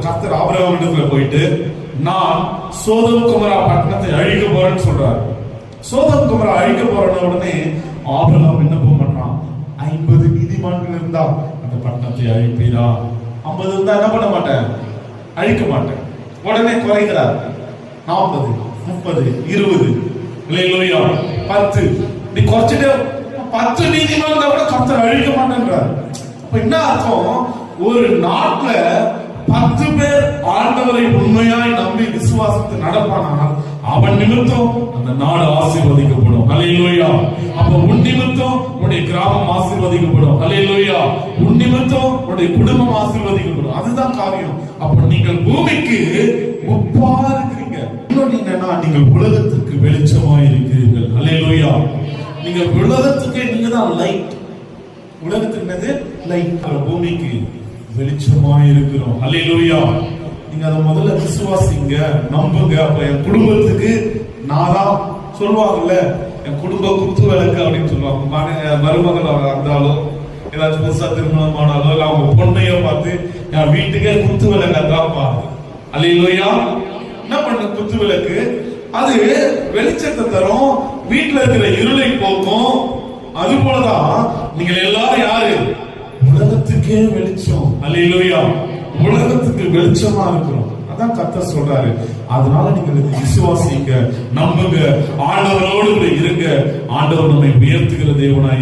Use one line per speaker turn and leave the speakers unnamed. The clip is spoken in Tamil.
கர்த்தர் ஆபிரகாமிடத்துல போயிட்டு நான் சோதோம் குமரா பட்டணத்தை அழிக்க போறேன்னு சொல்றாரு. சோதோம் குமரா அழிக்க போறன உடனே ஆபிரகாம் விண்ணப்பம் பண்றான், 50 நீதிமான்கள் இருந்தா அந்த பட்டணத்தை அழிப்பீரா? 50 இருந்தா என்ன பண்ண மாட்டேன், அழிக்க மாட்டேன். உடனே குறைகிறார், 40, 30, 20, இல்லையா 10, நீ குறைச்சிட்டு 10 நீதிமான்கள் கூட கர்த்தர் அழிக்க மாட்டேன்றார். அப்ப என்ன அர்த்தம், ஒரு நாட்டுல 10 பேர் ஆண்டவரை உண்மையாய் நம்பி விசுவாசத்தை நடப்பானால் அவன் நிமித்தம் அந்த நாடு ஆசீர்வதிக்கப்படும். அல்லேலூயா. அப்ப உன் நிமித்தம் உன்னுடைய கிராமம் ஆசீர்வதிக்கப்படும். அல்லேலூயா. உன் நிமித்தம் உன்னுடைய குடும்பம் ஆசீர்வதிக்கப்படும். அதுதான் காரியம். அப்ப நீங்கள் பூமிக்கு உப்பா இருக்கிறீங்க. இன்னொன்னு என்னன்னா, நீங்கள் உலகத்துக்கு வெளிச்சமாய் இருக்கிறீர்கள். அல்லேலூயா. நீங்க உலகத்துக்கு நீங்க தான் லைட். உலகத்துக்கு என்னது லைட், பூமிக்கு வெளிச்சமாய் இருக்கிறோம். அல்லேலூயா. நீங்க அதை முதல்ல விசுவாசிங்க, நம்புங்க. அப்ப என் குடும்பத்துக்கு நான் தான் சொல்லுவாங்கல்ல, என் குடும்ப குத்து விளக்கு அப்படின்னு சொல்லுவாங்க. மருமகள் இருந்தாலும் ஏதாச்சும் புதுசா திருமணம் ஆனாலும் இல்ல அவங்க பொண்ணையோ பார்த்து என் வீட்டுக்கே குத்து விளக்கு தான் பாரு. அல்லேலூயா. என்ன பண்ண குத்து விளக்கு, அது வெளிச்சத்தை தரும், வீட்டுல இருக்கிற இருளை போக்கும். அது போலதான் நீங்கள் எல்லாரும் யாரு, உலகத்துக்கே வெளிச்சம். அல்லேலூயா. உலகத்துக்கு வெளிச்சமா இருக்கிறோம். அதான் கர்த்தர் சொல்றாரு. அதனால நீங்க விசுவாசிங்க, நம்புங்க, ஆண்டவரோடு இருங்க. ஆண்டவர் நம்மை உயர்த்துகிற தேவனாய்